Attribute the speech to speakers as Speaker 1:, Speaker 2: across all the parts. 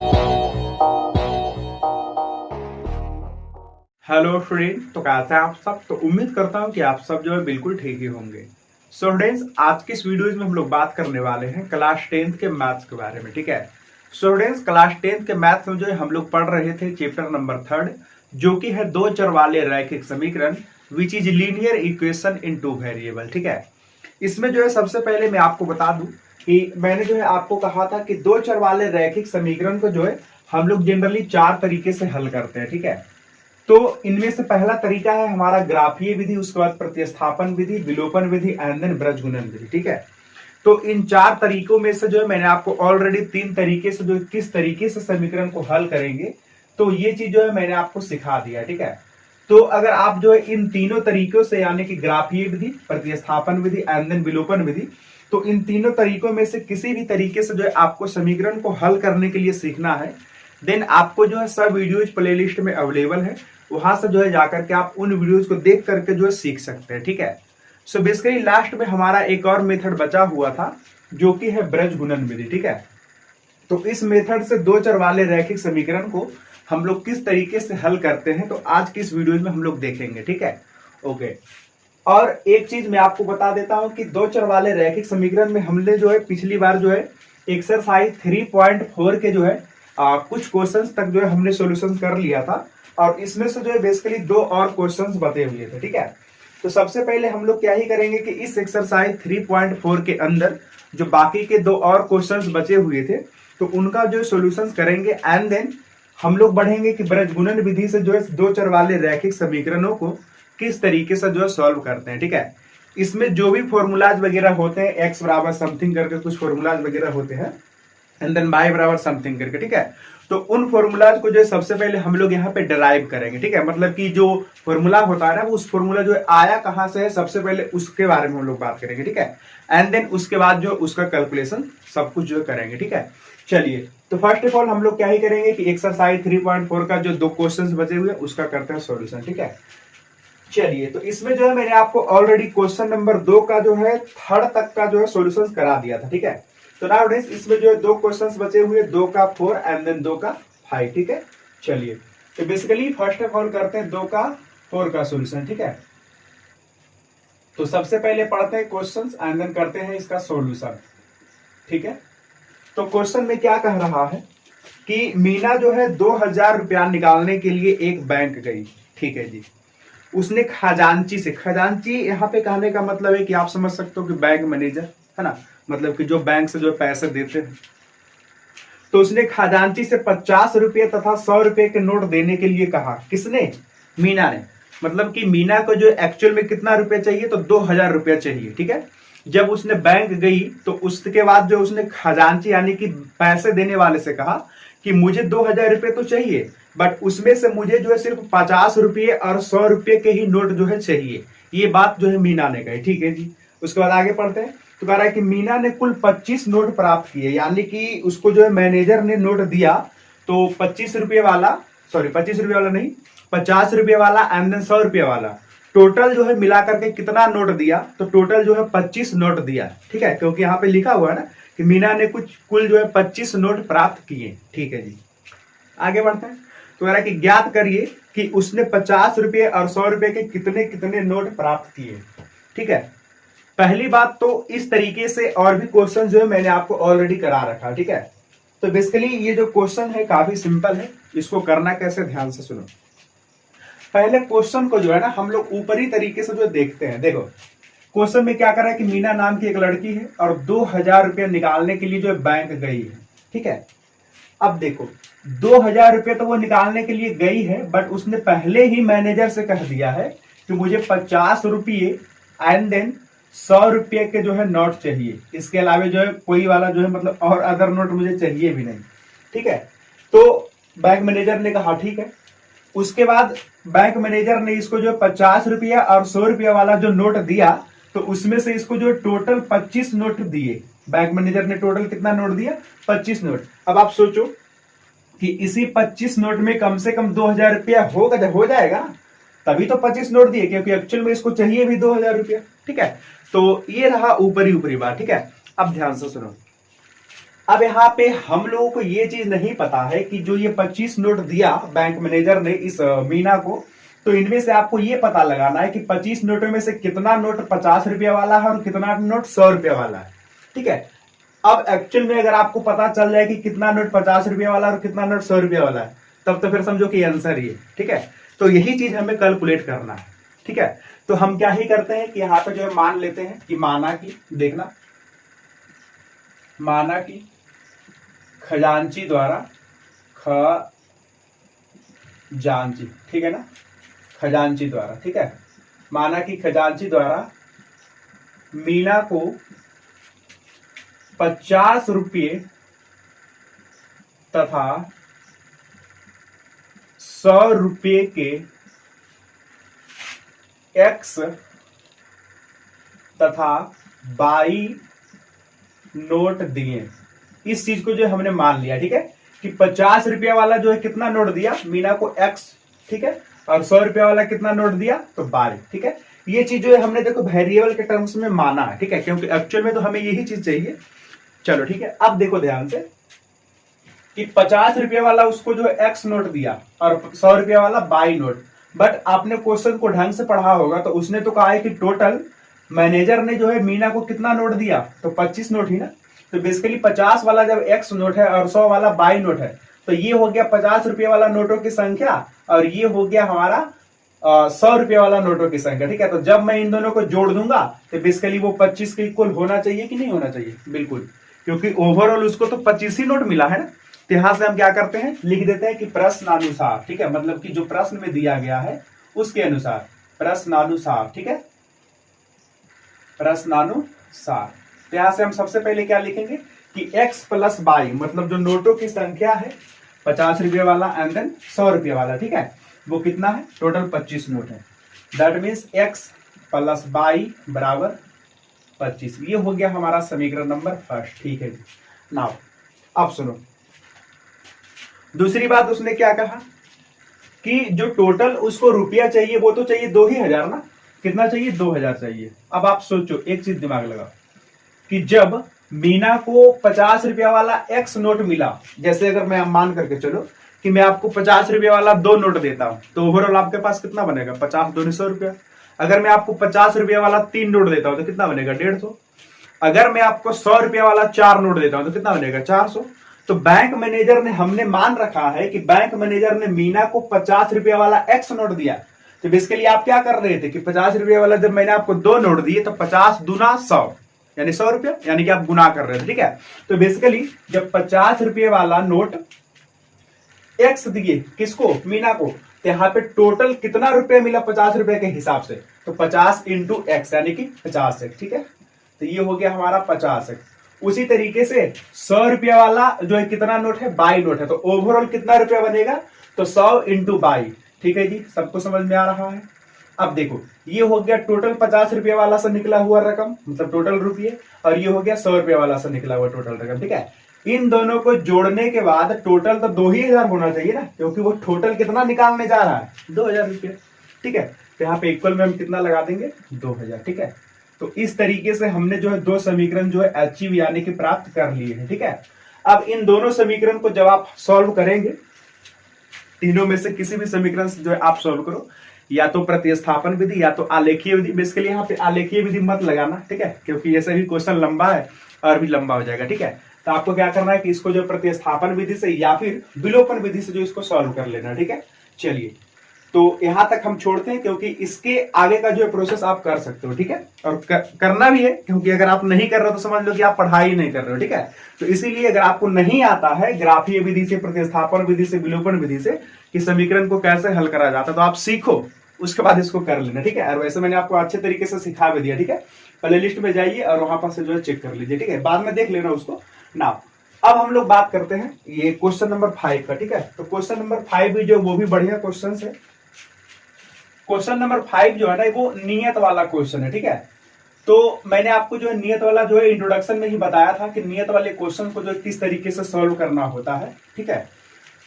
Speaker 1: Hello friend, तो कैसे हैं आप सब। तो उम्मीद करता हूं कि आप सब जो है बिल्कुल ठीक ही होंगे। सो फ्रेंड्स, आज की इस वीडियो में हम लोग बात करने वाले हैं क्लास 10th के मैथ्स के बारे में। ठीक है। सो फ्रेंड्स, क्लास 10th के मैथ्स में जो है हम लोग पढ़ रहे थे चैप्टर नंबर 3, जो कि है दो चर वाले रैखिक समीकरण which is linear equation in two variable. ठीक है। इसमें जो है सबसे पहले मैं आपको बता दूं कि मैंने जो है आपको कहा था कि दो चर वाले रैखिक समीकरण को जो है हम लोग जनरली 4 तरीके से हल करते हैं। ठीक है। तो इनमें से पहला तरीका है हमारा ग्राफीय विधि, उसके बाद प्रतिस्थापन विधि, विलोपन विधि एंड देन ब्रजगुणन विधि। ठीक है। तो इन 4 तरीकों में से जो है मैंने आपको ऑलरेडी 3 तरीके से जो किस तरीके से समीकरण को हल करेंगे, तो ये चीज जो है मैंने आपको सिखा दिया। ठीक है। तो अगर आप जो है इन तीनों तरीकों से यानी कि ग्राफीय विधि, प्रतिस्थापन विधि एंड देन विलोपन विधि, तो इन तीनों तरीकों में से किसी भी तरीके से जो है आपको समीकरण को हल करने के लिए सीखना है, देन आपको जो है सब वीडियोज प्लेलिस्ट में अवेलेबल है, वहां से जो है जाकर के आप उन वीडियोज को देख करके जो है सीख सकते हैं। ठीक है। सो बेसिकली लास्ट में हमारा एक और मेथड बचा हुआ था, जो कि है ब्रजगुणन विधि। ठीक है। तो इस मेथड से दो चर वाले रैखिक समीकरण को हम लोग किस तरीके से हल करते हैं, तो आज की इस वीडियो में हम लोग देखेंगे। ठीक है। ओके। और एक चीज मैं आपको बता देता हूं कि दो चर वाले रैखिक समीकरण में हमने जो है पिछली बार जो है एक्सरसाइज 3.4 के जो है कुछ क्वेश्चंस तक जो है हमने सॉल्यूशन कर लिया था, और इसमें से जो है बेसिकली 2 और क्वेश्चंस बचे हुए थे। ठीक है। तो सबसे पहले हम लोग क्या ही करेंगे कि इस एक्सरसाइज 3.4 के अंदर जो बाकी के 2 और क्वेश्चंस बचे हुए थे, तो उनका जो सॉल्यूशंस करेंगे एंड देन हम लोग बढ़ेंगे कि ब्रजगुणन विधि से जो है दो चर वाले रैखिक समीकरणों को किस तरीके से जो है सॉल्व करते हैं। ठीक है। इसमें जो भी फॉर्मूलाज वगैरह होते हैं, एक्स बराबर समथिंग करके कुछ फॉर्मूलाज वगैरह होते हैं एंड देन y बराबर समथिंग करके। ठीक है। तो उन फॉर्मूलाज को जो है सबसे पहले हम लोग यहाँ पे डिराइव करेंगे। ठीक है। मतलब कि जो फॉर्मूला होता है ना, वो उस फॉर्मूला जो है आया कहां से है, सबसे पहले उसके बारे में हम लोग बात करेंगे। ठीक है। एंड देन उसके बाद जो उसका कैलकुलेशन सब कुछ जो करेंगे। ठीक है। चलिए, तो फर्स्ट ऑफ ऑल हम लोग क्या ही करेंगे कि एक्सरसाइज 3.4 का जो 2 क्वेश्चन बचे हुए उसका करते हैं सॉल्यूशन। ठीक है। चलिए, तो इसमें जो है मैंने आपको ऑलरेडी क्वेश्चन नंबर 2 का जो है थर्ड तक का जो है सॉल्यूशन करा दिया था। ठीक है। तो नाउ फ्रेंड्स, इसमें जो है 2 क्वेश्चंस बचे हुए, 2 का 4 एंड देन 2 का 5। ठीक है। चलिए, तो बेसिकली फर्स्ट ऑफ ऑल करते हैं 2 का 4 का सॉल्यूशन। ठीक है। तो सबसे पहले पढ़ते हैं क्वेश्चंस एंड देन करते हैं इसका सॉल्यूशन। ठीक है। तो क्वेश्चन में क्या कह रहा है कि मीना जो है 2000 रुपया निकालने के लिए एक बैंक गई। ठीक है जी। उसने खजांची से, खजांची यहाँ पे कहने का मतलब है कि आप समझ सकते हो कि बैंक मैनेजर है ना, मतलब कि जो बैंक से जो पैसे देते हैं। तो उसने खजांची से 50 रुपये तथा 100 रुपये के नोट देने के लिए कहा। किसने? मीना ने। मतलब कि मीना को जो एक्चुअल में कितना रुपया चाहिए, तो 2000 रुपया चाहिए। ठीक है। जब उसने बैंक गई तो उसके बाद जो उसने खजांची यानी कि पैसे देने वाले से कहा कि मुझे 2000 रुपये तो चाहिए, बट उसमें से मुझे जो है सिर्फ 50 रुपये और 100 रुपये के ही नोट जो है चाहिए। ये बात जो है मीना ने कही। ठीक है जी। उसके बाद आगे पढ़ते हैं। तो कह रहा है कि मीना ने कुल 25 नोट प्राप्त किए, यानी कि उसको जो है मैनेजर ने नोट दिया, तो 25 रुपये वाला, सॉरी 25 रुपये वाला नहीं, 50 रुपये वाला एंड देन 100 रुपये वाला, टोटल जो है मिला करके कितना नोट दिया, तो टोटल जो है 25 नोट दिया। ठीक है। क्योंकि यहाँ पे लिखा हुआ है ना कि मीना ने कुल जो है 25 नोट प्राप्त किए। ठीक है जी। आगे बढ़ते हैं। तो कह रहा है कि ज्ञात करिए कि उसने 50 रुपये और 100 रुपये के कितने कितने नोट प्राप्त किए। ठीक है। पहली बात तो इस तरीके से और भी क्वेश्चन जो है मैंने आपको ऑलरेडी करा रखा। ठीक है। तो बेसिकली ये जो क्वेश्चन है काफी सिंपल है, इसको करना कैसे ध्यान से सुनो। पहले क्वेश्चन को जो है ना हम लोग ऊपरी तरीके से जो देखते हैं। देखो, क्वेश्चन में क्या कर रहा है कि मीना नाम की एक लड़की है और 2000 रुपये निकालने के लिए जो है बैंक गई है। ठीक है। अब देखो, 2000 रुपये तो वो निकालने के लिए गई है, बट उसने पहले ही मैनेजर से कह दिया है कि मुझे 50 रुपये एंड देन 100 रुपये के जो है नोट चाहिए, इसके अलावा जो है कोई वाला जो है मतलब और अदर नोट मुझे चाहिए भी नहीं। ठीक है। तो बैंक मैनेजर ने कहा ठीक है। उसके बाद बैंक मैनेजर ने इसको जो 50 रुपया और 100 रुपया वाला जो नोट दिया, तो उसमें से इसको जो टोटल 25 नोट दिए। बैंक मैनेजर ने टोटल कितना नोट दिया? 25 नोट। अब आप सोचो कि इसी 25 नोट में कम से कम 2000 रुपया हो जाएगा, तभी तो 25 नोट दिए, क्योंकि एक्चुअल में इसको चाहिए भी 2000 रुपया। ठीक है। तो ये रहा ऊपरी ऊपरी बात। ठीक है। अब ध्यान से सुनो। अब यहाँ पे हम लोगों को ये चीज नहीं पता है कि जो ये 25 नोट दिया बैंक मैनेजर ने इस मीना को, तो इनमें से आपको ये पता लगाना है कि 25 नोटों में से कितना नोट 50 रुपया वाला है और कितना नोट 100 रुपया वाला है। ठीक है, अब एक्चुअल में अगर आपको पता चल जाए कि कितना नोट 50 रुपया वाला और कितना नोट 100 रुपया वाला है, तब तो फिर समझो कि आंसर ये। ठीक है, तो यही चीज हमें कैलकुलेट करना है। ठीक है, तो हम क्या ही करते हैं कि यहाँ पे जो है मान लेते हैं कि माना कि देखना, माना कि खजांची द्वारा, खजांची, ठीक है ना, खजांची द्वारा, ठीक है, माना कि खजांची द्वारा मीना को 50 रुपये तथा 100 रुपये के एक्स तथा बाई नोट दिए। इस चीज को जो हमने मान लिया, ठीक है, कि 50 रुपया वाला जो है कितना नोट दिया मीना को एक्स, ठीक है, और 100 रुपया वाला कितना नोट दिया तो बाई। ठीक है, ये चीज जो है हमने देखो वेरिएबल के टर्म्स में माना है। ठीक है, क्योंकि एक्चुअल में तो हमें यही चीज चाहिए। चलो ठीक है, अब देखो ध्यान से कि 50 रुपया वाला उसको जो है एक्स नोट दिया और 100 रुपया वाला बाई नोट। बट आपने क्वेश्चन को ढंग से पढ़ा होगा तो उसने तो कहा है कि टोटल मैनेजर ने जो है मीना को कितना नोट दिया तो 25 नोट ही ना। तो बेसिकली 50 वाला जब एक्स नोट है और 100 वाला बाई नोट है तो ये हो गया 50 रुपया वाला नोटों की संख्या और ये हो गया हमारा 100 रुपया वाला नोटों की संख्या। ठीक है, तो जब मैं इन दोनों को जोड़ दूंगा तो बेसिकली वो 25 के इक्वल होना चाहिए कि नहीं होना चाहिए, बिल्कुल, क्योंकि ओवरऑल उसको तो 25 ही नोट मिला है ना। तो यहां से हम क्या करते हैं, लिख देते हैं कि प्रश्नानुसार। ठीक है, मतलब कि जो प्रश्न में दिया गया है उसके अनुसार, प्रश्नानुसार। ठीक है, प्रश्नानुसार। तो यहां से हम सबसे पहले क्या लिखेंगे कि x प्लस बाई, मतलब जो नोटों की संख्या है 50 रुपये वाला एंड देन 100 रुपये वाला, ठीक है, वो कितना है, टोटल 25 नोट है। That means x plus by बराबर 25। ये हो गया हमारा समीकरण नंबर फर्स्ट। ठीक है, नाउ अब सुनो, दूसरी बात उसने क्या कहा कि जो टोटल उसको रुपया चाहिए वो तो चाहिए 2000 ना, कितना चाहिए 2000 चाहिए। अब आप सोचो, एक चीज दिमाग लगाओ कि जब मीना को 50 रुपया वाला एक्स नोट मिला, जैसे अगर मैं मान करके चलो कि मैं आपको 50 रुपया वाला 2 नोट देता हूं तो ओवरऑल आपके पास कितना बनेगा, 50 दूनी 100 रुपया। अगर मैं आपको 50 रुपया वाला 3 नोट देता हूं तो कितना बनेगा, 150। अगर मैं आपको 100 रुपया वाला 4 नोट देता हूं तो कितना बनेगा, 400। तो बैंक मैनेजर ने, हमने मान रखा है कि बैंक मैनेजर ने मीना को 50 रुपया वाला एक्स नोट दिया। तो बेसिकली आप क्या कर रहे थे कि 50 रुपया वाला जब मैंने आपको 2 नोट दिए तो 50 दूना 100 यानी 100 रुपया, यानी कि आप गुना कर रहे थे। ठीक है, तो बेसिकली जब 50 रुपये वाला नोट एक्स दिए किसको, मीना को, तो यहाँ पे टोटल कितना रुपया मिला 50 रुपए के हिसाब से, तो 50 इंटू एक्स यानी कि 50 एक्स। ठीक है, तो ये हो गया हमारा 50 एक्स। उसी तरीके से 100 रुपया वाला जो है कितना नोट है, बाई नोट है, तो ओवरऑल कितना रुपया बनेगा, तो 100 इंटू बाई। ठीक है जी, सबको समझ में आ रहा है। अब देखो, ये हो गया टोटल 50 रुपया वाला से निकला हुआ रकम, मतलब टोटल रुपये, और ये हो गया 100 रुपया वाला से निकला हुआ टोटल रकम। ठीक है, इन दोनों को जोड़ने के बाद टोटल तो 2000 होना चाहिए ना, क्योंकि वो टोटल कितना निकालने जा रहा है, 2000 रुपये। ठीक है, तो यहाँ पे इक्वल में हम कितना लगा देंगे, 2000। ठीक है, तो इस तरीके से हमने जो है 2 समीकरण जो है अचीव यानी कि प्राप्त कर लिए हैं। ठीक है, अब इन दोनों समीकरण को जब आप सॉल्व करेंगे, तीनों में से किसी भी समीकरण से जो है आप सॉल्व करो, या तो प्रतिस्थापन विधि या तो आलेखीय विधि। बेसिकली यहाँ पे आलेखीय विधि मत लगाना, ठीक है, क्योंकि ऐसे भी क्वेश्चन लंबा है और भी लंबा हो जाएगा। ठीक है, तो आपको क्या करना है कि इसको जो प्रतिस्थापन विधि से या फिर विलोपन विधि से जो इसको सॉल्व कर लेना। ठीक है, चलिए, तो यहां तक हम छोड़ते हैं, क्योंकि इसके आगे का जो है प्रोसेस आप कर सकते हो। ठीक है, और करना भी है, क्योंकि अगर आप नहीं कर रहे हो तो समझ लो कि आप पढ़ाई नहीं कर रहे हो। ठीक है, तो इसीलिए अगर आपको नहीं आता है ग्राफीय विधि से, प्रतिस्थापन विधि से, विलोपन विधि से कि समीकरण को कैसे हल करा जाता है, तो आप सीखो, उसके बाद इसको कर लेना। ठीक है, और वैसे मैंने आपको अच्छे तरीके से सिखा भी दिया। ठीक है, प्ले लिस्ट में जाइए और वहां पर से जो है चेक कर लीजिए। ठीक है, बाद में देख लेना उसको ना। अब हम लोग बात करते हैं ये क्वेश्चन नंबर 5 का। ठीक है, तो क्वेश्चन नंबर 5 भी जो वो भी बढ़िया क्वेश्चन है। क्वेश्चन नंबर 5 जो है ना वो नियत वाला क्वेश्चन है। ठीक है, तो मैंने आपको जो है नियत वाला जो है इंट्रोडक्शन में ही बताया था कि नियत वाले क्वेश्चन को जो किस तरीके से सॉल्व करना होता है। ठीक है,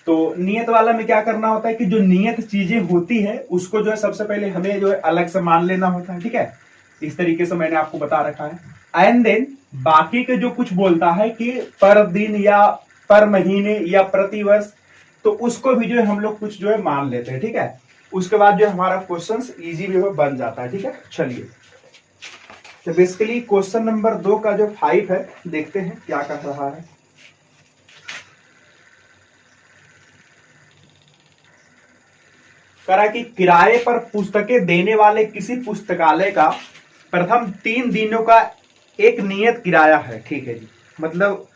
Speaker 1: तो नियत वाला में क्या करना होता है कि जो नियत चीजें होती है उसको जो है सबसे पहले हमें जो है अलग से मान लेना होता है। ठीक है, इस तरीके से मैंने आपको बता रखा है। एंड देन बाकी के जो कुछ बोलता है कि पर दिन या पर महीने या प्रति वर्ष, तो उसको भी जो है हम लोग कुछ जो है मान लेते हैं, ठीक है। उसके बाद जो हमारा क्वेश्चन इजी भी बन जाता है, ठीक है। चलिए, तो बेसिकली क्वेश्चन नंबर 2 का जो 5 है, देखते हैं क्या कह रहा है। कह रहा है कि किराए पर पुस्तकें देने वाले किसी पुस्तकालय का प्रथम 3 दिनों का एक नियत किराया है, ठीक है जी। मतलब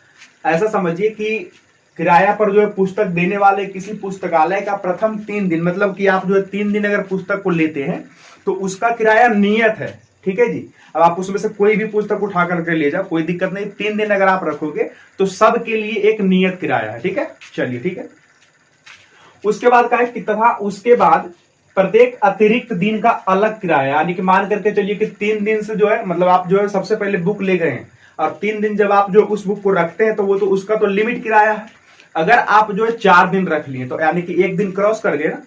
Speaker 1: ऐसा समझिए कि किराया पर जो है पुस्तक देने वाले किसी पुस्तकालय का प्रथम 3 दिन, मतलब कि आप जो है 3 दिन अगर पुस्तक को लेते हैं तो उसका किराया नियत है, ठीक है जी। अब आप उसमें से कोई भी पुस्तक उठा करके ले जाओ, कोई दिक्कत नहीं। 3 दिन अगर आप रखोगे तो सब के लिए एक नियत किराया है, ठीक है। चलिए, ठीक है। उसके बाद का है कि तथा उसके बाद प्रत्येक अतिरिक्त दिन का अलग किराया, यानी कि मान करके चलिए कि 3 दिन से जो है, मतलब आप जो है सबसे पहले बुक ले गए हैं और 3 दिन जब आप जो उस बुक को रखते हैं तो वो तो उसका तो लिमिट किराया है। अगर आप जो है 4 दिन रख लिए तो यानी कि 1 दिन क्रॉस कर गए ना,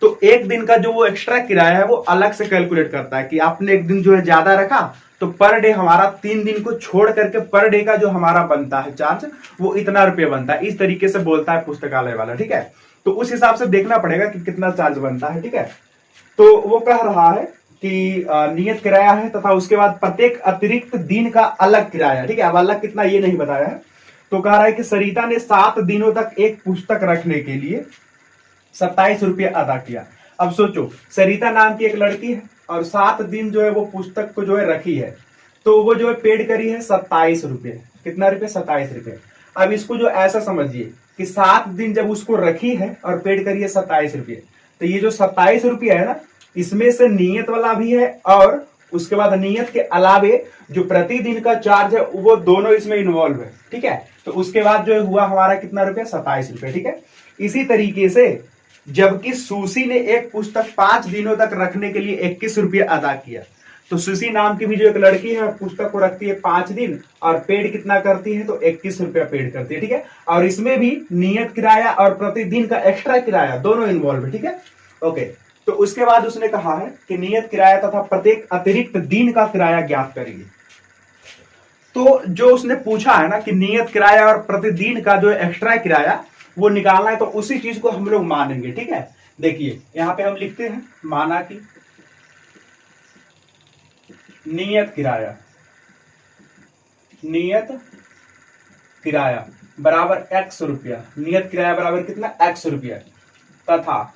Speaker 1: तो 1 दिन का जो वो एक्स्ट्रा किराया है वो अलग से कैलकुलेट करता है कि आपने 1 दिन जो है ज्यादा रखा तो पर डे हमारा 3 दिन को छोड़ करके पर डे का जो हमारा बनता है चार्ज वो इतना रुपये बनता है। इस तरीके से बोलता है पुस्तकालय वाला, ठीक है। तो उस हिसाब से देखना पड़ेगा कि कितना चार्ज बनता है, ठीक है। तो वो कह रहा है कि नियत किराया है तथा उसके बाद प्रत्येक अतिरिक्त दिन का अलग किराया, ठीक है। अब अलग कितना ये नहीं बताया है। तो कह रहा है कि सरिता ने 7 दिनों तक एक पुस्तक रखने के लिए 27 रुपये अदा किया। अब सोचो, सरिता नाम की एक लड़की है और 7 दिन जो है वो पुस्तक को जो है रखी है, तो वो जो है पेड करी है 27 रुपये। कितना रुपये? 27 रुपये। अब इसको जो ऐसा समझिए कि 7 दिन जब उसको रखी है और पेड करी है 27 रुपये, तो ये जो 27 रुपये है ना, इसमें से नियत वाला भी है और उसके बाद नियत के अलावे जो प्रतिदिन का चार्ज है वो दोनों इसमें इन्वॉल्व है, ठीक है। तो उसके बाद जो हुआ हमारा कितना रुपया? 27 रुपये, ठीक है। इसी तरीके से जबकि सुशी ने एक पुस्तक 5 दिनों तक रखने के लिए 21 रुपये अदा किया, तो सुशी नाम की भी जो एक लड़की है पुस्तक को रखती है 5 दिन और पेड कितना करती है? तो 21 रुपया पेड करती है, ठीक है। और इसमें भी नियत किराया और प्रतिदिन का एक्स्ट्रा किराया दोनों इन्वॉल्व है, ठीक है। ओके, तो उसके बाद उसने कहा है कि नियत किराया तथा प्रत्येक अतिरिक्त दिन का किराया ज्ञात करिए। तो जो उसने पूछा है ना कि नियत किराया और प्रतिदिन का जो एक्स्ट्रा किराया वो निकालना है, तो उसी चीज को हम लोग मानेंगे, ठीक है। देखिए यहां पे हम लिखते हैं माना कि नियत किराया बराबर x रुपया। नियत किराया बराबर कितना? x रुपया तथा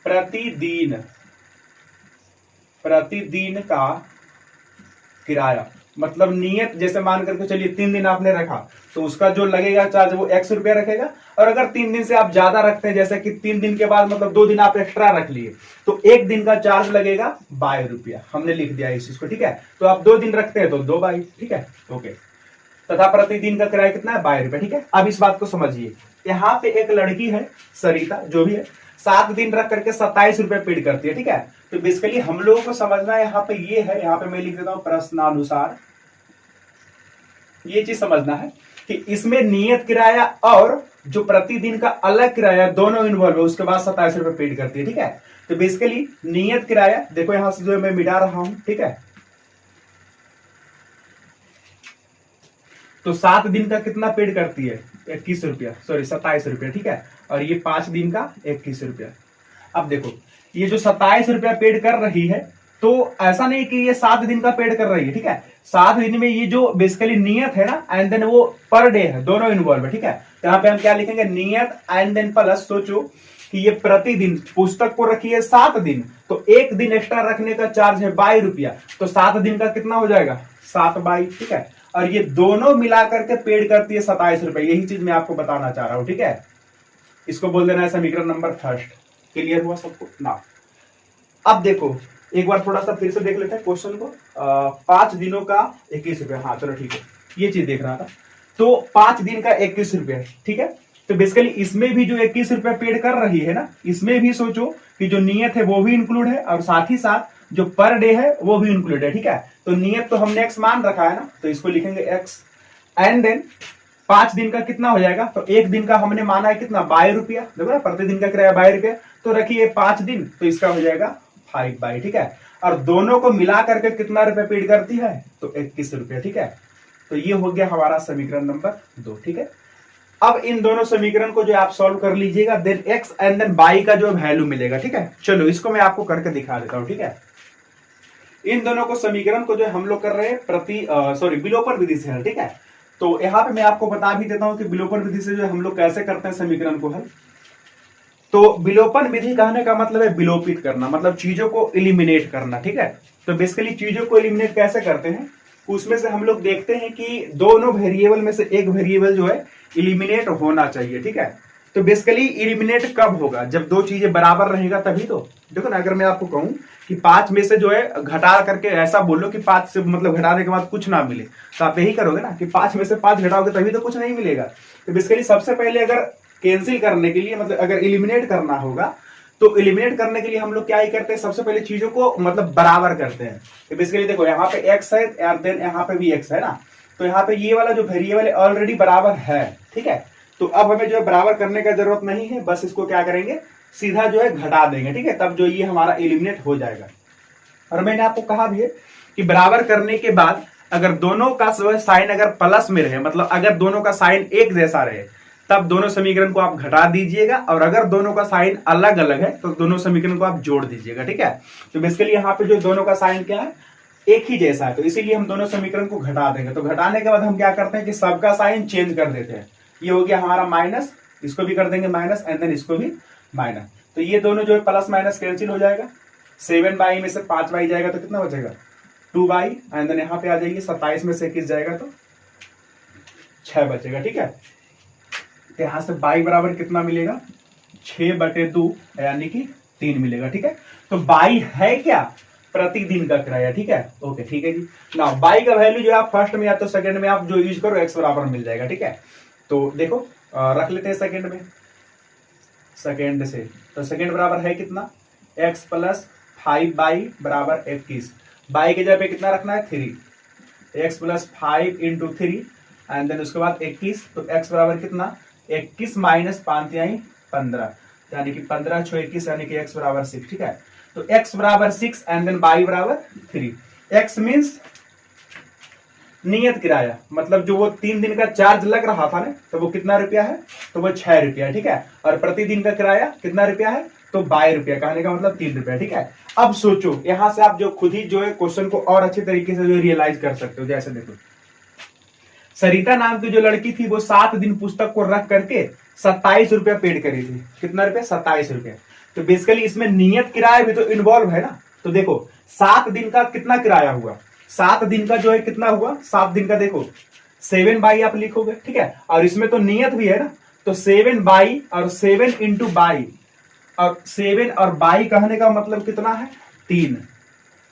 Speaker 1: प्रतिदिन का किराया, मतलब नियत जैसे मान करके चलिए 3 दिन आपने रखा तो उसका जो लगेगा चार्ज वो x रुपया रखेगा। और अगर 3 दिन से आप ज्यादा रखते हैं, जैसे कि 3 दिन के बाद मतलब 2 दिन आप एक्स्ट्रा रख लिए, तो 1 दिन का चार्ज लगेगा 22 रुपया। हमने लिख दिया इस चीज को, ठीक है। तो आप 2 दिन रखते हैं तो 2 22, ठीक है। ओके, तथा प्रतिदिन का किराया कितना है? 22 रुपया, ठीक है। अब इस बात को समझिए, यहाँ पे एक लड़की है सरिता जो भी है, 7 दिन रख करके 27 रुपये पेड करती है, ठीक है। तो बेसिकली हम लोगों को समझना है यहाँ पे ये है, यहाँ पे मैं लिख देता हूं प्रश्नानुसार, ये चीज समझना है कि इसमें नियत किराया और जो प्रतिदिन का अलग किराया दोनों इन्वॉल्व है, उसके बाद 27 रुपये पेड करती है, ठीक है। तो बेसिकली नियत किराया देखो यहां से जो मैं मिटा रहा हूं, ठीक है। तो 7 दिन का कितना पेड करती है? 21 रुपया, सॉरी 27 रुपया, ठीक है। और ये 5 दिन का 21 रुपया। अब देखो ये जो 27 रुपया पेड कर रही है, तो ऐसा नहीं कि ये 7 दिन का पेड कर रही है, ठीक है। 7 दिन में ये जो बेसिकली नियत है ना एंड देन वो पर डे है, दोनों इन्वॉल्व है, ठीक है। तो यहाँ पे हम क्या लिखेंगे? नियत एंड देन प्लस, सोचो कि ये प्रतिदिन पुस्तक को रखी है 7 दिन, तो 1 दिन एक्स्ट्रा रखने का चार्ज है 22 रुपया, तो 7 दिन का कितना हो जाएगा? 7 22, ठीक है। और ये दोनों मिला करके पेड करती है 27 रुपए। यही चीज मैं आपको बताना चाह रहा हूं, ठीक है। इसको बोल देना है समीकरण नंबर 1। क्लियर हुआ सबको ना? अब देखो एक बार थोड़ा सा फिर से देख लेते हैं क्वेश्चन को। 5 दिनों का 21 रुपया, हाँ चलो ठीक है, ये चीज देख रहा था। तो 5 दिन का 21 रुपया, ठीक है। तो बेसिकली इसमें भी जो 21 रुपया पेड कर रही है ना, इसमें भी सोचो कि जो नियत है वो भी इंक्लूड है और साथ ही साथ जो पर डे है वो भी इंक्लूड है, ठीक है। तो नियत तो हमने x मान रखा है ना, तो इसको लिखेंगे x एंड देन 5 दिन का कितना हो जाएगा? तो 1 दिन का हमने माना है कितना? 22 रुपया, देखो ना प्रतिदिन का किराया 22 रुपया, तो रखिए 5 दिन, तो इसका हो जाएगा 5 22, ठीक है। और दोनों को मिला करके कितना रुपए पेड करती है, तो 21 रुपए। ठीक है, तो ये हो गया हमारा समीकरण नंबर 2। ठीक है, अब इन दोनों समीकरण को जो आप सॉल्व कर लीजिएगा, then x and then y का जो वैल्यू मिलेगा। ठीक है, चलो इसको मैं आपको करके दिखा देता हूं। ठीक है, इन दोनों को समीकरण को जो हम लोग कर रहे हैं विलोपन विधि से हल। ठीक है, तो यहां पे मैं आपको बता भी देता हूं कि विलोपन विधि से जो हम लोग कैसे करते हैं समीकरण को हल। तो विलोपन विधि कहने का मतलब है विलोपित करना, मतलब चीजों को इलिमिनेट करना। ठीक है, तो बेसिकली चीजों को इलिमिनेट कैसे करते हैं, उसमें से हम लोग देखते हैं कि दोनों वेरिएबल में से एक वेरिएबल जो है इलिमिनेट होना चाहिए। ठीक है, तो बेसिकली इलिमिनेट कब होगा, जब दो चीजें बराबर रहेगा तभी तो। देखो ना, अगर मैं आपको कहूं कि 5 में से जो है घटा करके ऐसा बोलो कि 5 से मतलब घटाने के बाद कुछ ना मिले, तो आप यही करोगे ना कि 5 में से 5 घटाओगे तभी तो कुछ नहीं मिलेगा। तो बेसिकली सबसे पहले अगर कैंसिल करने के लिए, मतलब अगर इलिमिनेट करना होगा, तो इलिमिनेट करने के लिए हम लोग क्या ही करते हैं, सबसे पहले चीजों को मतलब बराबर करते हैं। तो बेसिकली देखो यहाँ पे x है और देन यहाँ पे भी x है ना, तो यहाँ पे ये वाला जो वेरिएबल है ऑलरेडी बराबर है। ठीक है, तो अब हमें जो है बराबर करने का जरूरत नहीं है, बस इसको क्या करेंगे, सीधा जो है घटा देंगे। ठीक है, तब जो ये हमारा एलिमिनेट हो जाएगा। और मैंने आपको कहा भी है कि बराबर करने के बाद अगर दोनों का साइन अगर प्लस में रहे, मतलब अगर दोनों का साइन एक जैसा रहे, तब दोनों समीकरण को आप घटा दीजिएगा, और अगर दोनों का साइन अलग अलग है तो दोनों समीकरण को आप जोड़ दीजिएगा। ठीक है, तो बेसिकली यहाँ पे जो दोनों का साइन क्या है, एक ही जैसा है, तो इसीलिए हम दोनों समीकरण को घटा देंगे। तो घटाने के बाद हम क्या करते हैं कि सबका साइन चेंज कर देते हैं। ये हो गया हमारा माइनस, इसको भी कर देंगे माइनस, एंड देन इसको भी माइनस। तो ये दोनों जो है प्लस माइनस कैंसिल हो जाएगा। 7y में से 5y जाएगा तो कितना बचेगा, 2y, एंड देन यहाँ पे आ जाएगी 27 में से 21 जाएगा तो 6 बचेगा। ठीक है, तो यहाँ से y बराबर कितना मिलेगा, 6/2 यानी कि 3 मिलेगा। ठीक है, तो y है क्या, प्रतिदिन का किराया। ठीक है, ओके ठीक है जी। ना y का वैल्यू जो है आप फर्स्ट में या तो सेकंड में आप जो यूज करो x बराबर मिल जाएगा। ठीक है, तो देखो रख लेते हैं सेकंड में, सेकंड से, तो सेकंड बराबर है कितना, x प्लस 5y बराबर 21। y के जगह पे कितना रखना है, 3, x plus 5 into 3 and then उसके बाद 21, तो x बराबर कितना, 21 माइनस 5 यानी 15, यानी कि 15 6 21 यानी कि x बराबर 6। ठीक है, तो x बराबर 6 एंड देन y बराबर 3। x मीन्स नियत किराया, मतलब जो वो 3 दिन का चार्ज लग रहा था ना, तो वो कितना रुपया है, तो वो 6 रुपया। ठीक है, और प्रतिदिन का किराया कितना रुपया है, तो 22 रुपया, कहने का मतलब 3 रुपया। ठीक है, अब सोचो यहां से आप जो खुद ही जो है क्वेश्चन को और अच्छे तरीके से जो रियलाइज कर सकते हो। जैसे देखो, सरिता नाम की जो लड़की थी वो 7 दिन पुस्तक को रख करके 27 रुपया पेड करी थी। कितना रुपया, 27 रुपया। तो बेसिकली इसमें नियत किराया भी तो इन्वॉल्व है ना। तो देखो 7 दिन का कितना किराया हुआ, 7 दिन का जो है कितना हुआ, 7 दिन का देखो 7 आप लिखोगे। ठीक है, और इसमें तो नियत भी है ना, तो 7 और 7 इंटू बाई, और 7 और बाई कहने का मतलब कितना है, 3।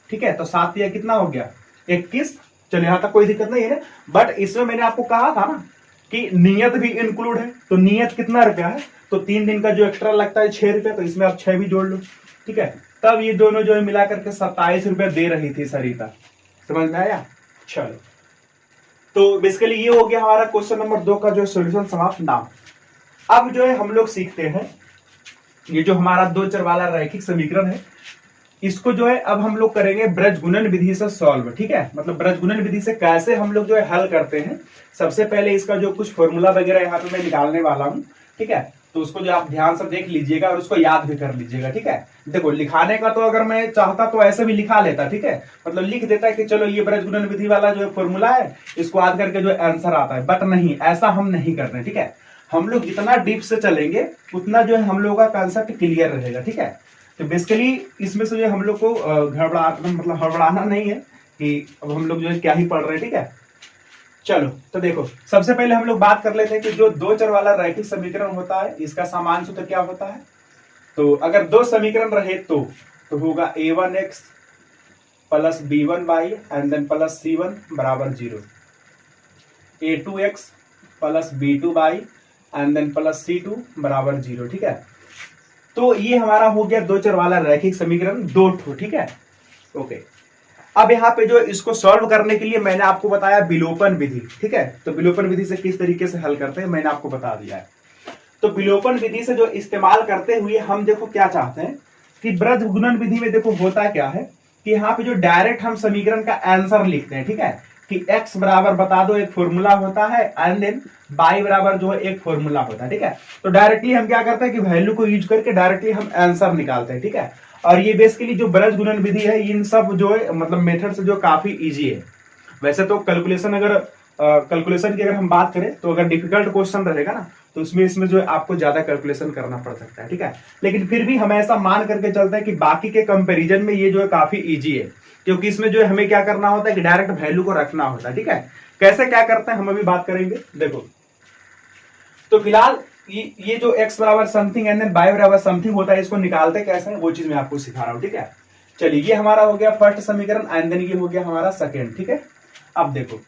Speaker 1: ठीक है, तो 7 या कितना हो गया, 21। चलो यहां तक कोई दिक्कत नहीं है, बट इसमें मैंने आपको कहा था ना कि नियत भी इंक्लूड है। तो नियत कितना रुपया है, तो 3 दिन का जो एक्स्ट्रा लगता है 6 रुपया, तो इसमें आप 6 भी जोड़ लो। ठीक है, तब ये दोनों जो है मिलाकर के 27 रुपया दे रही थी सरिता। समझ में आया, चलो। तो बेसिकली ये हो गया हमारा क्वेश्चन नंबर 2 का जो सॉल्यूशन समाप्त नाम। अब जो है हम लोग सीखते हैं ये जो हमारा 2 चर वाला रैखिक समीकरण है, इसको जो है अब हम लोग करेंगे ब्रज गुणन विधि से सॉल्व। ठीक है, मतलब ब्रज गुणन विधि से कैसे हम लोग जो है हल करते हैं। सबसे पहले इसका जो कुछ फॉर्मूला वगैरह यहाँ पे मैं निकालने वाला हूँ। ठीक है, तो उसको जो आप ध्यान से देख लीजिएगा और उसको याद भी कर लीजिएगा। ठीक है, देखो लिखाने का तो अगर मैं चाहता तो ऐसे भी लिखा लेता। ठीक है, मतलब लिख देता है कि चलो ये ब्रज गुणन विधि वाला जो है फॉर्मूला है, इसको याद करके जो आंसर आता है, बट नहीं, ऐसा हम नहीं कर रहे। ठीक है, हम लोग जितना डीप से चलेंगे उतना जो है हम लोगों का कंसेप्ट क्लियर रहेगा। ठीक है, तो बेसिकली इसमें से जो हम लोग को हड़बड़ाना नहीं है कि अब हम लोग जो है क्या ही पढ़ रहे हैं। ठीक है, चलो तो देखो सबसे पहले हम लोग बात कर लेते हैं कि जो 2 चर वाला रैखिक समीकरण होता है इसका सामान्य सूत्र क्या होता है। तो अगर 2 समीकरण रहे तो होगा a1x plus b1y and then plus c1 बराबर 0, a2x plus b2y and then plus c2 बराबर 0। ठीक है, तो ये हमारा हो गया 2 चर वाला रैखिक समीकरण 2 ठो। ठीक है, ओके। अब यहाँ पे जो इसको सॉल्व करने के लिए मैंने आपको बताया विलोपन विधि। ठीक है, तो विलोपन विधि से किस तरीके से हल करते हैं मैंने आपको बता दिया है। तो विलोपन विधि से जो इस्तेमाल करते हुए हम देखो क्या चाहते हैं कि ब्रज गुणन विधि में देखो होता क्या है कि कि यहाँ पे जो डायरेक्ट हम समीकरण का आंसर लिखते हैं, ठीक है, कि x बराबर बता दो एक फॉर्मूला होता है एंड देन y बराबर जो है एक फॉर्मूला होता है, ठीक है। तो डायरेक्टली हम क्या करते हैं कि वैल्यू को यूज करके डायरेक्टली हम आंसर निकालते हैं, ठीक है। और ये बेसिकली जो ब्रज गुणन विधि है इन सब जो है मतलब मेथड से जो काफी इजी है। वैसे तो कैलकुलेशन की अगर हम बात करें तो अगर डिफिकल्ट क्वेश्चन रहेगा ना तो इसमें जो है आपको ज्यादा कैलकुलेशन करना पड़ सकता है, ठीक है। लेकिन फिर भी हम ऐसा मान करके चलते हैं कि बाकी के कंपैरिजन में ये जो है काफी इजी है, क्योंकि इसमें जो है हमें क्या करना होता है कि डायरेक्ट वैल्यू को रखना होता है, ठीक है। कैसे क्या करते हैं हम अभी बात करेंगे। देखो तो फिलहाल ये जो x बराबर समथिंग एंड देन y बराबर समथिंग होता है, इसको निकालते कैसे वो चीज मैं आपको सिखा रहा हूं, ठीक है। चलिए ये हमारा हो गया फर्स्ट समीकरण एंड देन ये हो गया हमारा सेकेंड, ठीक है। अब देखो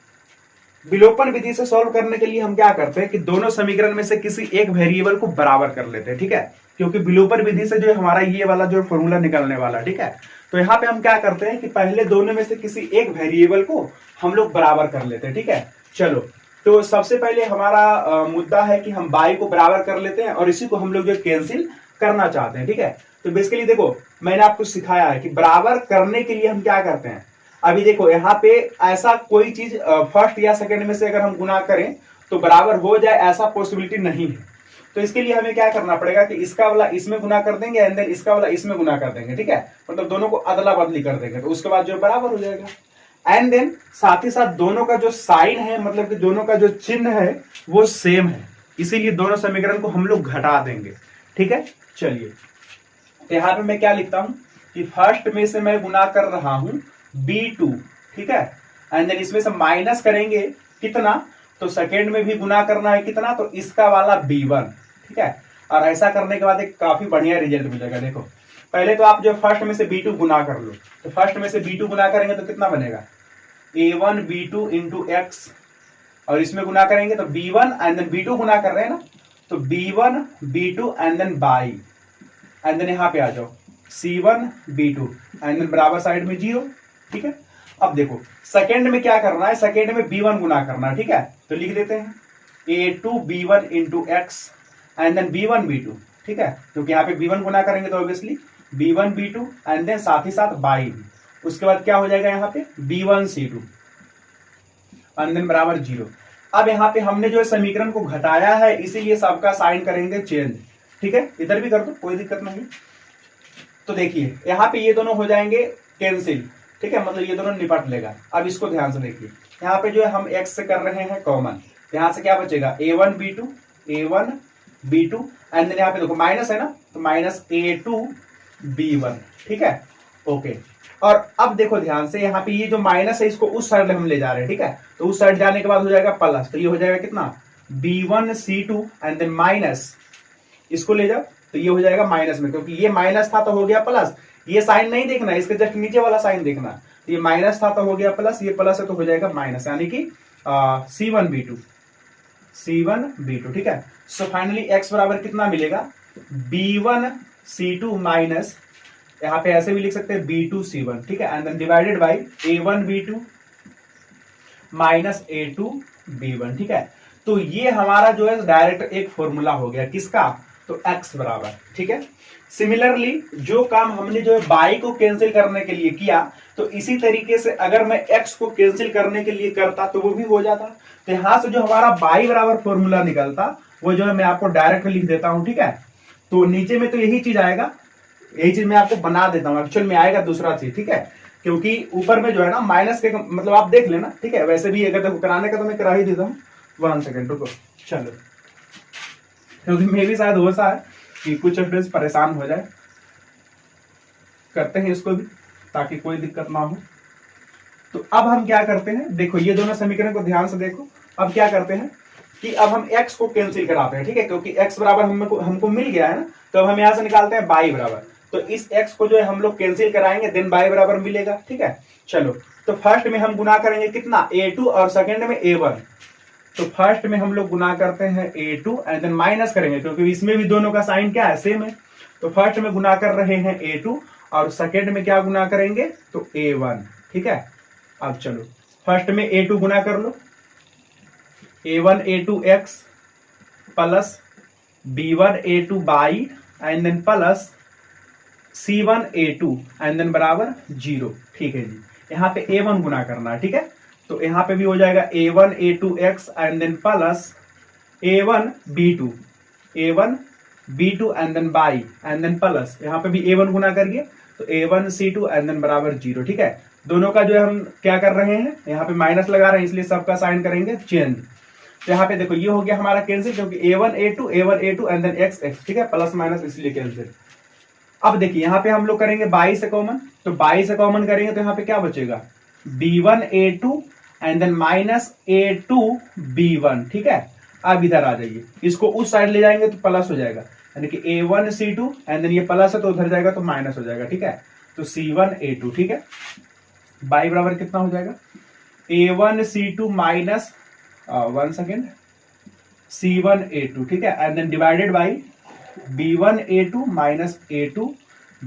Speaker 1: विलोपन विधि से सॉल्व करने के लिए हम क्या करते हैं कि दोनों समीकरण में से किसी एक वेरिएबल को बराबर कर लेते हैं, ठीक है, क्योंकि विलोपन विधि से जो हमारा ये वाला जो फॉर्मूला निकलने वाला, ठीक है। तो यहाँ पे हम क्या करते हैं कि पहले दोनों में से किसी एक वेरिएबल को हम लोग बराबर कर लेते हैं, ठीक है। चलो तो सबसे पहले हमारा मुद्दा है कि हम y को बराबर कर लेते हैं और इसी को हम लोग जो कैंसिल करना चाहते हैं, ठीक है। तो बेसिकली देखो मैंने आपको सिखाया है कि बराबर करने के लिए हम क्या करते हैं। अभी देखो यहाँ पे ऐसा कोई चीज फर्स्ट या सेकंड में से अगर हम गुना करें तो बराबर हो जाए ऐसा पॉसिबिलिटी नहीं है। तो इसके लिए हमें क्या करना पड़ेगा कि इसका वाला इसमें गुना कर देंगे एंड देन इसका वाला इसमें गुना कर देंगे, ठीक है, मतलब दोनों को अदला बदली कर देंगे, तो उसके बाद जो बराबर हो जाएगा। एंड देन साथ ही साथ दोनों का जो साइन है मतलब कि दोनों का जो चिन्ह है वो सेम है, इसीलिए दोनों समीकरण को हम लोग घटा देंगे, ठीक है। चलिए तो यहाँ पे मैं क्या लिखता हूं कि फर्स्ट में से मैं गुना कर रहा हूं B2, ठीक है, एंड देन इसमें से माइनस करेंगे कितना, तो सेकेंड में भी गुना करना है कितना, तो इसका वाला B1, ठीक है। और ऐसा करने के बाद एक काफी बढ़िया रिजल्ट मिलेगा। देखो पहले तो आप जो फर्स्ट में से B2 गुना कर लो, तो फर्स्ट में से B2 गुना करेंगे तो कितना बनेगा A1 B2 इंटू एक्स, और इसमें गुना करेंगे तो B1 एंड देन B2 गुना कर रहे हैं ना, तो B1 B2 and then by and then यहाँ पे आ जाओ C1 B2 एंड देन बराबर साइड में 0, ठीक है। अब देखो सेकेंड में क्या करना है, सेकेंड में B1 गुना करना है, ठीक है, तो लिख देते हैं A2 B1 into x and then B1 B2, ठीक है, क्योंकि यहाँ पे B1 गुना करेंगे तो obviously B1 B2 and then साथ ही साथ बाई भी, उसके बाद क्या हो जाएगा यहाँ पे B1 C2 एंड देन बराबर 0। अब यहाँ पे हमने जो समीकरण को घटाया है इसीलिए सबका साइन करेंगे चेंज, ठीक है, इधर भी कर दो कोई दिक्कत नहीं। तो देखिए यहाँ पे ये दोनों हो जाएंगे कैंसिल, ठीक है, मतलब ये दोनों निपट लेगा। अब इसको ध्यान से देखिए यहाँ पे जो है हम x से कर रहे हैं कॉमन, यहाँ से क्या बचेगा A1 B2 एंड देन यहाँ पे देखो माइनस है ना, तो माइनस A2 B1, ठीक है, ओके। और अब देखो ध्यान से यहाँ पे ये जो माइनस है इसको उस साइड हम ले जा रहे हैं, ठीक है, तो उस साइड जाने के बाद हो जाएगा प्लस, तो ये हो जाएगा कितना B1 C2 and then minus, इसको ले जाओ तो ये हो जाएगा माइनस में, क्योंकि ये माइनस था तो हो गया प्लस, ये साइन नहीं देखना, इसके जस्ट नीचे वाला साइन देखना, ये माइनस था तो हो गया प्लस, ये प्लस है तो हो जाएगा माइनस, यानी कि C1 B2, ठीक है। सो फाइनली x बराबर कितना मिलेगा B1 C2 माइनस, यहाँ पे ऐसे भी लिख सकते हैं B2 C1, ठीक है, and then divided by A1 B2 minus A2 B1, ठीक है। तो ये हमारा जो है डायरेक्ट एक फॉर्मूला हो गया किसका, तो x बराबर, ठीक है। सिमिलरली जो काम हमने जो है y को कैंसिल करने के लिए किया, तो इसी तरीके से अगर मैं x को कैंसिल करने के लिए करता तो वो भी हो जाता। तो यहां से जो हमारा y बराबर फॉर्मूला निकलता वो जो है मैं आपको डायरेक्ट लिख देता हूं, ठीक है। तो नीचे में तो यही चीज आएगा, यही चीज मैं आपको बना देता हूं, एक्चुअल में आएगा दूसरा चीज, ठीक है, क्योंकि ऊपर में जो है ना माइनस के मतलब आप देख लेना, ठीक है। वैसे भी अगर कराने का तो मैं करा ही देता हूँ, 1 सेकेंड रुको, चलो, क्योंकि मे भी शायद हो सा है कि कुछ स्टूडेंट्स परेशान हो जाए, करते हैं इसको भी ताकि कोई दिक्कत ना हो। तो अब हम क्या करते हैं, देखो ये दोनों समीकरण को ध्यान से देखो, अब क्या करते हैं कि अब हम x को कैंसिल कराते हैं, ठीक है, क्योंकि x बराबर हमको मिल गया है ना, तो अब हम यहां से निकालते हैं y बराबर, तो इस x को जो है हम लोग कैंसिल कराएंगे देन y बराबर मिलेगा, ठीक है। चलो तो फर्स्ट में हम गुना करेंगे कितना A2 और सेकेंड में A1, तो फर्स्ट में हम लोग गुना करते हैं A2 एंड देन माइनस करेंगे, क्योंकि इसमें भी दोनों का साइन क्या है सेम है, तो फर्स्ट में गुना कर रहे हैं A2 और सेकेंड में क्या गुना करेंगे तो A1, ठीक है। अब चलो फर्स्ट में A2 गुना कर लो, A1 A2 x plus B1 A2 y and then plus C1 A2 and then बराबर 0, ठीक ठीक है जी। यहाँ पे a1 गुना करना है, ठीक है। तो यहाँ पे भी हो जाएगा a1 a2x and then plus a1 b2 and then by and then plus यहाँ पे भी a1 गुना करिए तो a1 c2 एंड देन बराबर 0, ठीक है। दोनों का जो है हम क्या कर रहे हैं, यहाँ पे माइनस लगा रहे हैं, इसलिए सबका साइन करेंगे चेंज। तो यहाँ पे देखो ये हो गया हमारा कैंसिल, क्योंकि a1 a2 and then x, ठीक है, प्लस माइनस इसलिए कैंसिल। अब देखिए यहाँ पे हम लोग करेंगे 22 से कॉमन, तो 22 से कॉमन करेंगे तो यहाँ पे क्या बचेगा b1 a2 and then minus a2 b1, ठीक है। अब इधर आ जाइए, इसको उस साइड ले जाएंगे तो प्लस हो जाएगा, यानी कि a1 c2 एंड देन ये प्लस है तो उधर जाएगा तो माइनस हो जाएगा, ठीक है। तो c1 a2, ठीक है, बाई बराबर कितना हो जाएगा a1 c2 minus 1 second c1 a2, ठीक है, and then divided by b1 a2 minus a2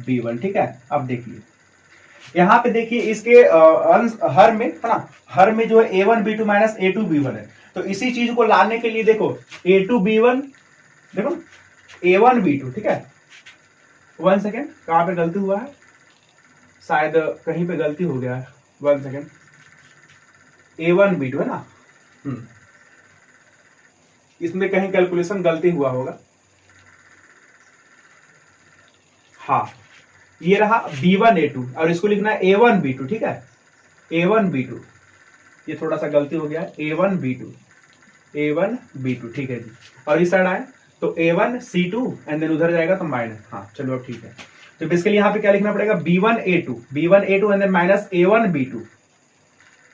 Speaker 1: b1, ठीक है। अब देखिए यहाँ पे देखिए इसके हर में है ना, हर में जो है a1 b2 minus a2 b1 है, तो इसी चीज को लाने के लिए देखो a2 b1, देखो a1 b2, ठीक है। 1 सेकेंड, कहां पे गलती हुआ है, शायद कहीं पे गलती हो गया है, 1 सेकेंड, a1 b2 है ना, इसमें कहीं कैलकुलेशन गलती हुआ होगा, हाँ ये रहा b1 a2 और इसको लिखना है a1 b2, ठीक है, a1 b2, ये थोड़ा सा गलती हो गया है, a1 b2, ठीक है जी। और इस साइड आए तो a1 c2 एंड देन उधर जाएगा तो माइनस, हाँ चलो अब ठीक है। तो बेसिकली यहाँ पे क्या लिखना पड़ेगा b1 a2 and then minus a1 b2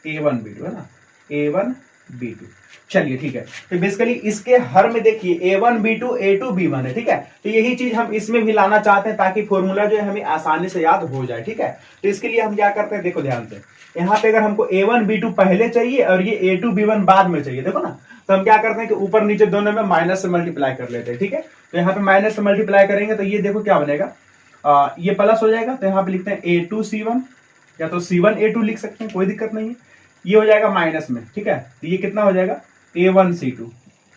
Speaker 1: है ना, a1 b2, चलिए ठीक है। तो बेसिकली इसके हर में देखिए a1 b2 a2 b1 है, ठीक है। तो यही चीज हम इसमें भी लाना चाहते हैं ताकि फॉर्मूला जो है हमें आसानी से याद हो जाए, ठीक है। तो इसके लिए हम क्या करते हैं, देखो ध्यान से, यहाँ पे अगर हमको a1 b2 पहले चाहिए और ये a2 b1 बाद में चाहिए, देखो ना, तो हम क्या करते हैं कि ऊपर नीचे दोनों में माइनस से मल्टीप्लाई कर लेते हैं, ठीक है। तो यहाँ पे माइनस से मल्टीप्लाई करेंगे तो ये देखो क्या बनेगा, ये प्लस हो जाएगा, तो यहाँ पे लिखते हैं a2 c1 या तो c1 a2 लिख सकते हैं, कोई दिक्कत नहीं है। ये हो जाएगा माइनस में, ठीक है, तो ये कितना हो जाएगा a1 c2,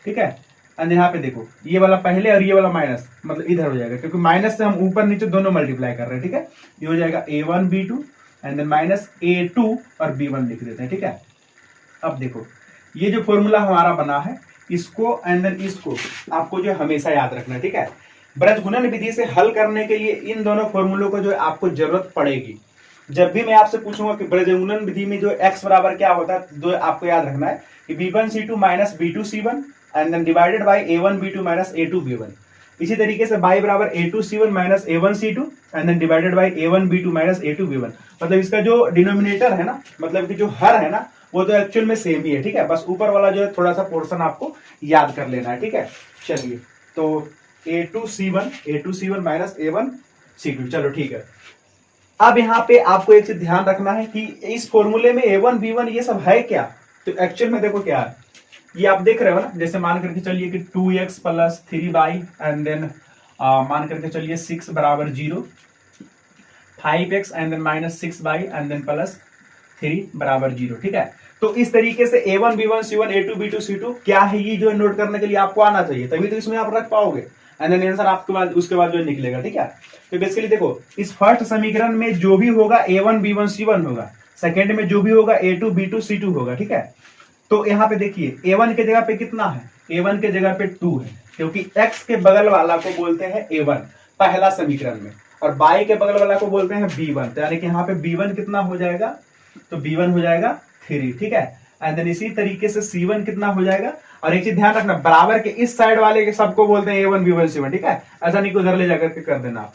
Speaker 1: ठीक है। एंड यहाँ पे देखो ये वाला पहले और ये वाला माइनस, मतलब इधर हो जाएगा, क्योंकि माइनस से हम ऊपर नीचे दोनों मल्टीप्लाई कर रहे हैं, ठीक है। ये हो जाएगा a1 b2 and then minus a2 और b1 लिख देते हैं, ठीक है। अब देखो ये जो फॉर्मूला हमारा बना है, इसको एंड देन इसको आपको जो हमेशा याद रखना है, ठीक है। ब्रजगुणन विधि से हल करने के लिए इन दोनों फॉर्मूलों को जो है आपको जरूरत पड़ेगी। जब भी मैं आपसे पूछूंगा कि ब्रजगुणन विधि में जो x बराबर क्या होता है, तो आपको याद रखना है कि b1 c2 minus b2 c1 and then divided by a1 b2 minus a2 b1। इसी तरीके से y बराबर a2 c1 minus a1 c2 and then divided by a1 b2 minus a2 b1। मतलब इसका जो डिनोमिनेटर है ना, मतलब कि जो हर है ना, वो तो एक्चुअल में सेम ही है, ठीक है। बस ऊपर वाला जो है थोड़ा सा पोर्शन आपको याद कर लेना है, ठीक है। चलिए तो a2 c1 minus a1 c2, चलो ठीक है। अब यहाँ पे आपको एक चीज ध्यान रखना है कि इस फॉर्मूले में a1 b1 ये सब है क्या, तो एक्चुअल में देखो क्या है, ये आप देख रहे हो ना, जैसे मान करके चलिए कि 2x plus 3y and then मान करके चलिए 6 बराबर 0, 5x and then minus 6y and then plus 3 बराबर 0, ठीक है। तो इस तरीके से a1 b1 c1 a2 b2 c2 क्या है, ये जो नोट करने के लिए आपको आना चाहिए, तभी तो इसमें आप रख पाओगे एंड देन आंसर आपके बाद उसके बाद जो निकलेगा, ठीक है। तो बेसिकली देखो इस फर्स्ट समीकरण में जो भी होगा a1 b1 c1 होगा, सेकंड में जो भी होगा a2 b2 c2 होगा, ठीक है। तो यहाँ पे देखिए a1 के जगह पे कितना है, a1 के जगह पे 2 है, क्योंकि x के बगल वाला को बोलते हैं a1 पहला समीकरण में, और y के बगल वाला को बोलते हैं b1, तो यानी कि यहाँ पे b1 कितना हो जाएगा, तो b1 हो जाएगा 3, ठीक है। एंड देन इसी तरीके से c1 कितना हो जाएगा, और एक चीज ध्यान रखना, बराबर के इस साइड वाले के सबको बोलते हैं a1 b1 c1, ठीक है। ऐसा नहीं कि उधर ले जाकर के कर देना आप।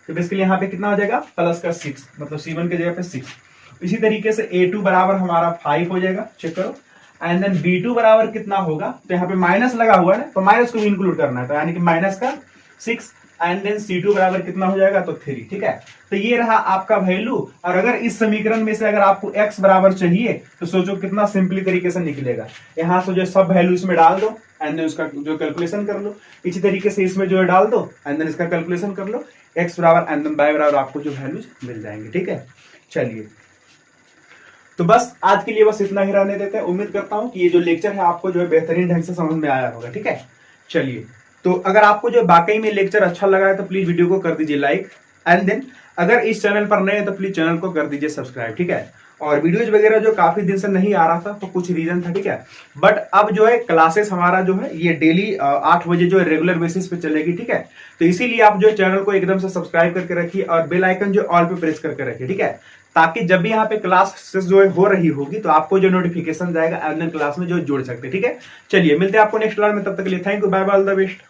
Speaker 1: तो बेसिकली यहाँ पे कितना हो जाएगा प्लस का 6, मतलब c1 के जगह पे 6। इसी तरीके से a2 बराबर हमारा 5 हो जाएगा, चेक करो। एंड देन b2 बराबर कितना होगा, तो यहाँ पे माइनस लगा हुआ है ना, तो माइनस को भी इंक्लूड करना है, तो यानी कि माइनस का 6 एंड देन c2 बराबर कितना हो जाएगा, तो 3, ठीक है। तो ये रहा आपका वैल्यू। और अगर इस समीकरण में से अगर आपको x बराबर चाहिए तो सोचो कितना सिंपली तरीके से निकलेगा, यहाँ से जो सब वैल्यू इसमें डाल दो एंड देन उसका जो कैलकुलेशन कर लो, इसी तरीके से इसमें जो है डाल दो एंड देन इसका कैलकुलेशन कर लो, x बराबर एंड देन y बराबर आपको जो वैल्यूज मिल जाएंगे, ठीक है। चलिए तो बस आज के लिए बस इतना ही रहने देते हैं। उम्मीद करता हूं कि ये जो लेक्चर है आपको जो है बेहतरीन ढंग से समझ में आया होगा, ठीक है। चलिए तो अगर आपको जो वाकई में लेक्चर अच्छा लगा है तो प्लीज वीडियो को कर दीजिए लाइक एंड देन अगर इस चैनल पर नए हैं तो प्लीज चैनल को कर दीजिए सब्सक्राइब, ठीक है। और वीडियोज वगैरह जो काफी दिन से नहीं आ रहा था तो कुछ रीजन था, ठीक है। बट अब जो है क्लासेस हमारा जो है ये डेली 8 बजे जो है रेगुलर बेसिस पे चलेगी, ठीक है। तो इसीलिए आप जो चैनल को एकदम से सब्सक्राइब करके रखिए और बेल आइकन जो ऑल पे प्रेस करके रखिए, ठीक है। ताकि जब भी यहाँ पे क्लास जो है हो रही होगी तो आपको जो नोटिफिकेशन जाएगा ऑनलाइन क्लास में जो जुड़ सकते हैं, ठीक है। चलिए मिलते हैं आपको नेक्स्ट क्लास में, तब तक के लिए thank you, bye bye, all the best.